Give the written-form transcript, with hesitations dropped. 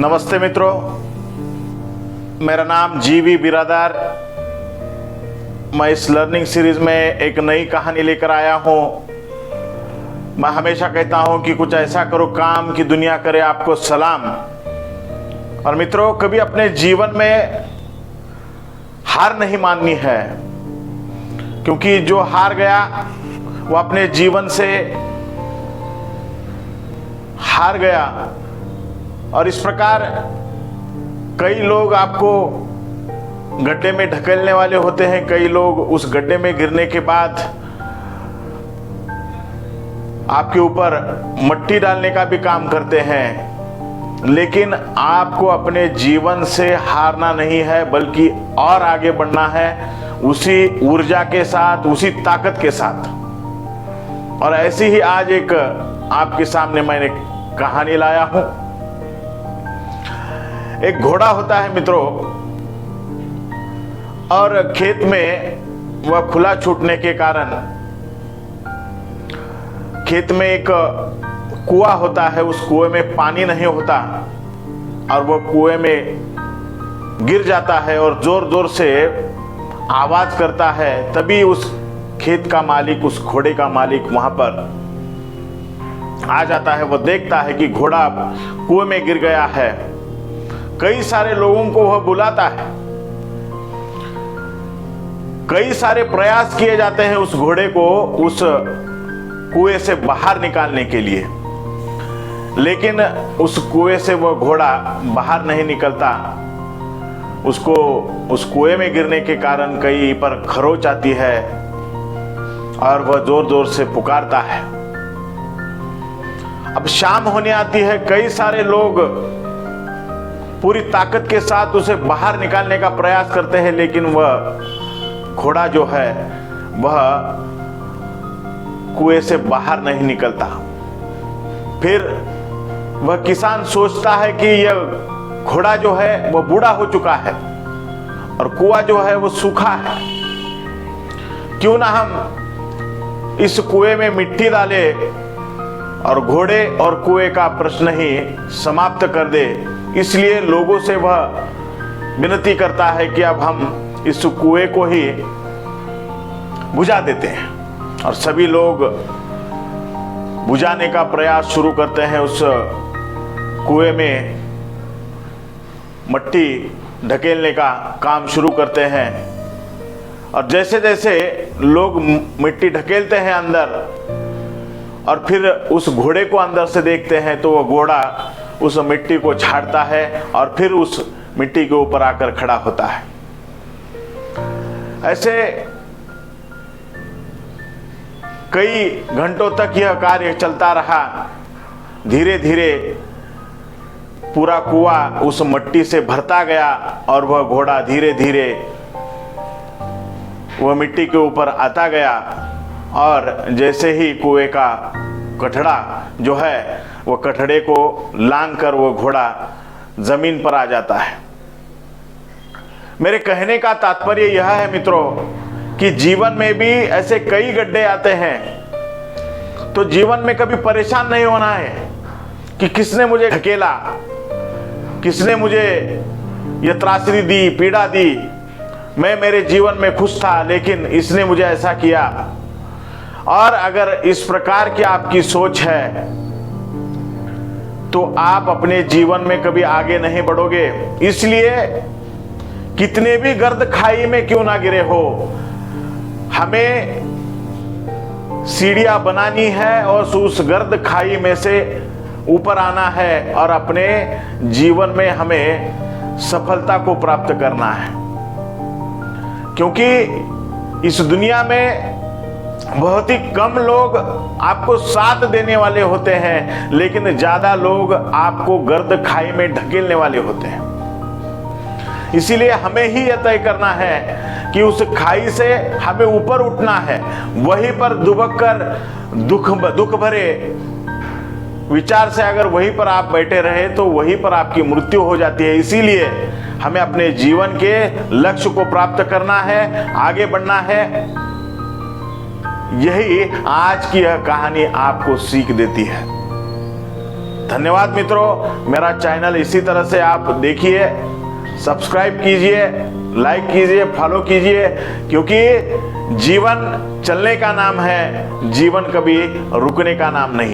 नमस्ते मित्रों, मेरा नाम जीवी बिरादार। मैं इस लर्निंग सीरीज में एक नई कहानी लेकर आया हूं। मैं हमेशा कहता हूं कि कुछ ऐसा करो काम कि दुनिया करे आपको सलाम। और मित्रों, कभी अपने जीवन में हार नहीं माननी है, क्योंकि जो हार गया वो अपने जीवन से हार गया। और इस प्रकार कई लोग आपको गड्ढे में ढकेलने वाले होते हैं। कई लोग उस गड्ढे में गिरने के बाद आपके ऊपर मट्टी डालने का भी काम करते हैं। लेकिन आपको अपने जीवन से हारना नहीं है, बल्कि और आगे बढ़ना है, उसी ऊर्जा के साथ, उसी ताकत के साथ। और ऐसी ही आज एक आपके सामने मैंने कहानी लाया हूं। एक घोड़ा होता है मित्रों, और खेत में वह खुला छूटने के कारण खेत में एक कुआं होता है। उस कुएं में पानी नहीं होता और वह कुएं में गिर जाता है और जोर जोर से आवाज करता है। तभी उस खेत का मालिक, उस घोड़े का मालिक वहां पर आ जाता है। वह देखता है कि घोड़ा कुएं में गिर गया है। कई सारे लोगों को वह बुलाता है। कई सारे प्रयास किए जाते हैं उस घोड़े को उस कुएं से बाहर निकालने के लिए, लेकिन उस कुएं से वह घोड़ा बाहर नहीं निकलता। उसको उस कुएं में गिरने के कारण कहीं पर खरोच आती है और वह जोर जोर से पुकारता है। अब शाम होने आती है। कई सारे लोग पूरी ताकत के साथ उसे बाहर निकालने का प्रयास करते हैं, लेकिन वह घोड़ा जो है वह कुएं से बाहर नहीं निकलता। फिर वह किसान सोचता है कि यह घोड़ा जो है वह बूढ़ा हो चुका है और कुआं जो है वह सूखा है। क्यों ना हम इस कुएं में मिट्टी डाले और घोड़े और कुएं का प्रश्न ही समाप्त कर दे। इसलिए लोगों से वह विनती करता है कि अब हम इस कुएं को ही बुझा देते हैं। और सभी लोग बुझाने का प्रयास शुरू करते हैं। उस कुएं में मट्टी ढकेलने का काम शुरू करते हैं। और जैसे जैसे लोग मिट्टी ढकेलते हैं अंदर और फिर उस घोड़े को अंदर से देखते हैं, तो वह घोड़ा उस मिट्टी को झाड़ता है और फिर उस मिट्टी के ऊपर आकर खड़ा होता है। ऐसे कई घंटों तक यह कार्य चलता रहा। धीरे धीरे पूरा कुआं उस मिट्टी से भरता गया और वह घोड़ा धीरे धीरे वह मिट्टी के ऊपर आता गया। और जैसे ही कुएं का कठड़ा जो है वो कठड़े को लांग कर वो घोड़ा जमीन पर आ जाता है। मेरे कहने का तात्पर्य यह है मित्रों कि जीवन में भी ऐसे कई गड्ढे आते हैं। तो जीवन में कभी परेशान नहीं होना है कि किसने मुझे ढकेला, किसने मुझे यह त्रासदी दी, पीड़ा दी। मैं मेरे जीवन में खुश था, लेकिन इसने मुझे ऐसा किया। और अगर इस प्रकार की आपकी सोच है तो आप अपने जीवन में कभी आगे नहीं बढ़ोगे। इसलिए कितने भी गर्द खाई में क्यों ना गिरे हो, हमें सीढ़ियां बनानी है और उस गर्द खाई में से ऊपर आना है और अपने जीवन में हमें सफलता को प्राप्त करना है। क्योंकि इस दुनिया में बहुत ही कम लोग आपको साथ देने वाले होते हैं, लेकिन ज्यादा लोग आपको गर्द खाई में ढकेलने वाले होते हैं। इसीलिए हमें ही यह तय करना है कि उस खाई से हमें ऊपर उठना है। वहीं पर दुबक कर दुख भरे विचार से अगर वहीं पर आप बैठे रहे तो वहीं पर आपकी मृत्यु हो जाती है। इसीलिए हमें अपने जीवन के लक्ष्य को प्राप्त करना है, आगे बढ़ना है। यही आज की यह कहानी आपको सीख देती है। धन्यवाद मित्रों। मेरा चैनल इसी तरह से आप देखिए, सब्सक्राइब कीजिए, लाइक कीजिए, फॉलो कीजिए, क्योंकि जीवन चलने का नाम है, जीवन कभी रुकने का नाम नहीं।